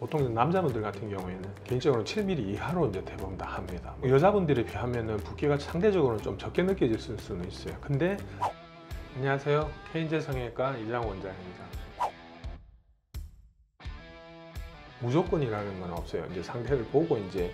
보통 남자분들 같은 경우에는 개인적으로 7mm 이하로 이제 대부분 다 합니다. 여자분들에 비하면은 붓기가 상대적으로 좀 적게 느껴질 수는 있어요. 근데 안녕하세요, 케인제 성형외과 이장 원장입니다. 무조건이라는 건 없어요. 이제 상태를 보고 이제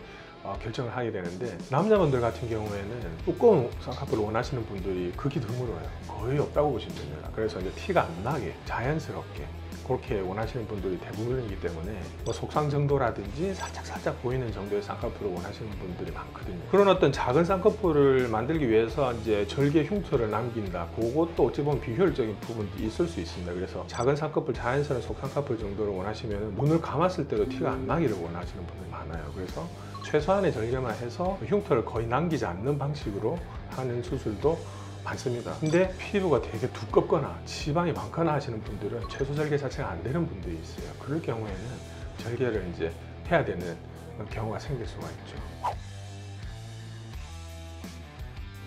결정을 하게 되는데, 남자분들 같은 경우에는 두꺼운 쌍꺼풀을 원하시는 분들이 극히 드물어요. 거의 없다고 보시면 됩니다. 그래서 이제 티가 안 나게 자연스럽게 그렇게 원하시는 분들이 대부분이기 때문에 뭐 속상 정도라든지 살짝 보이는 정도의 쌍꺼풀을 원하시는 분들이 많거든요. 그런 어떤 작은 쌍꺼풀을 만들기 위해서 이제 절개 흉터를 남긴다, 그것도 어찌 보면 비효율적인 부분도 있을 수 있습니다. 그래서 작은 쌍꺼풀, 자연스러운 속쌍꺼풀 정도를 원하시면 눈을 감았을 때도 티가 안 나기를 원하시는 분들이 많아요. 그래서 최소한의 절개만 해서 흉터를 거의 남기지 않는 방식으로 하는 수술도 많습니다. 근데 피부가 되게 두껍거나 지방이 많거나 하시는 분들은 최소 절개 자체가 안 되는 분들이 있어요. 그럴 경우에는 절개를 이제 해야 되는 경우가 생길 수가 있죠.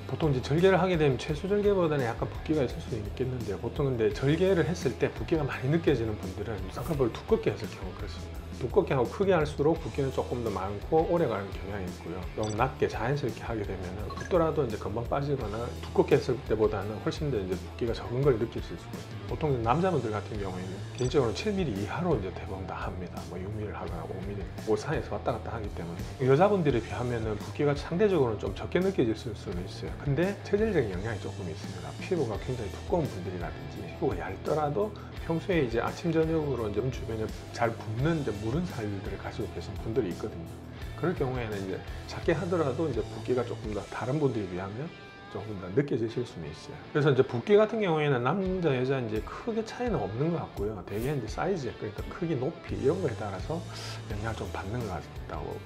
보통 이제 절개를 하게 되면 최소 절개보다는 약간 붓기가 있을 수도 있겠는데요. 보통 근데 절개를 했을 때 붓기가 많이 느껴지는 분들은 쌍꺼풀을 두껍게 했을 경우 그렇습니다. 두껍게 하고 크게 할수록 붓기는 조금 더 많고 오래가는 경향이 있고요. 너무 낮게 자연스럽게 하게 되면 붓더라도 이제 금방 빠지거나, 두껍게 했을 때보다는 훨씬 더 이제 붓기가 적은 걸 느낄 수 있을 거예요. 보통 남자분들 같은 경우에는 개인적으로 7mm 이하로 이제 대부분 다 합니다. 뭐 6mm를 하거나 5mm, 그 사이에서 왔다 갔다 하기 때문에 여자분들에 비하면은 붓기가 상대적으로 좀 적게 느껴질 수는 있어요. 근데 체질적인 영향이 조금 있습니다. 피부가 굉장히 두꺼운 분들이라든지, 피부가 얇더라도 평소에 이제 아침 저녁으로 이제 주변에 잘 붓는 이제 무른 살들을 가지고 계신 분들이 있거든요. 그럴 경우에는 이제 작게 하더라도 이제 붓기가 조금 더 다른 분들에 비하면 조금 더 느껴지실 수는 있어요. 그래서 이제 붓기 같은 경우에는 남자, 여자 이제 크게 차이는 없는 것 같고요. 대개 이제 사이즈, 그러니까 크기, 높이 이런 거에 따라서 영향을 좀 받는 것 같다고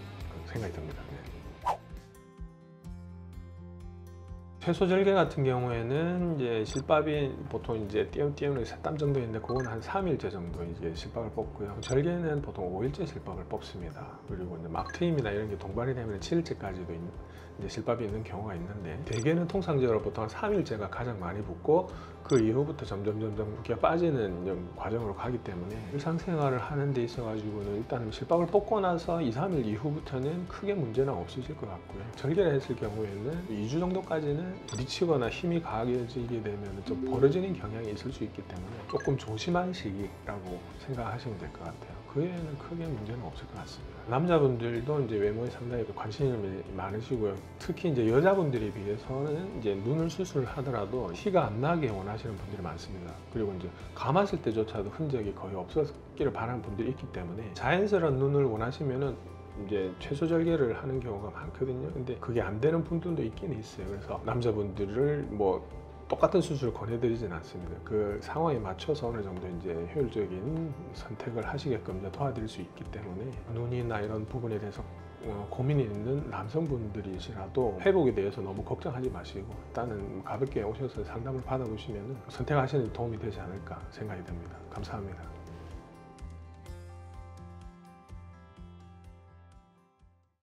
생각이 듭니다. 네. 최소 절개 같은 경우에는 이제 실밥이 보통 이제 띄우는 셋땀 정도 있는데, 그건 한 3일째 정도 이제 실밥을 뽑고요. 절개는 보통 5일째 실밥을 뽑습니다. 그리고 이제 막 트임이나 이런 게 동반이 되면 7일째까지도 이제 실밥이 있는 경우가 있는데, 대개는 통상적으로 보통 한 3일째가 가장 많이 붓고, 그 이후부터 점점 이렇게 빠지는 과정으로 가기 때문에 일상생활을 하는 데 있어 가지고는 일단은 실밥을 뽑고 나서 2-3일 이후부터는 크게 문제는 없으실 것 같고요. 절개를 했을 경우에는 2주 정도까지는 부딪히거나 힘이 강해지게 되면 좀 벌어지는 경향이 있을 수 있기 때문에 조금 조심한 시기라고 생각하시면 될 것 같아요. 그 외에는 크게 문제는 없을 것 같습니다. 남자분들도 이제 외모에 상당히 관심이 많으시고요. 특히 이제 여자분들에 비해서는 이제 눈을 수술을 하더라도 티가 안 나게 원하시는 분들이 많습니다. 그리고 이제 감았을 때조차도 흔적이 거의 없었기를 바라는 분들이 있기 때문에 자연스러운 눈을 원하시면은 이제 최소 절개를 하는 경우가 많거든요. 근데 그게 안 되는 분들도 있긴 있어요. 그래서 남자분들을 뭐 똑같은 수술을 권해드리진 않습니다. 그 상황에 맞춰서 어느 정도 이제 효율적인 선택을 하시게끔 도와드릴 수 있기 때문에, 눈이나 이런 부분에 대해서 고민이 있는 남성분들이시라도 회복에 대해서 너무 걱정하지 마시고 일단은 가볍게 오셔서 상담을 받아보시면 선택하시는 데 도움이 되지 않을까 생각이 듭니다. 감사합니다.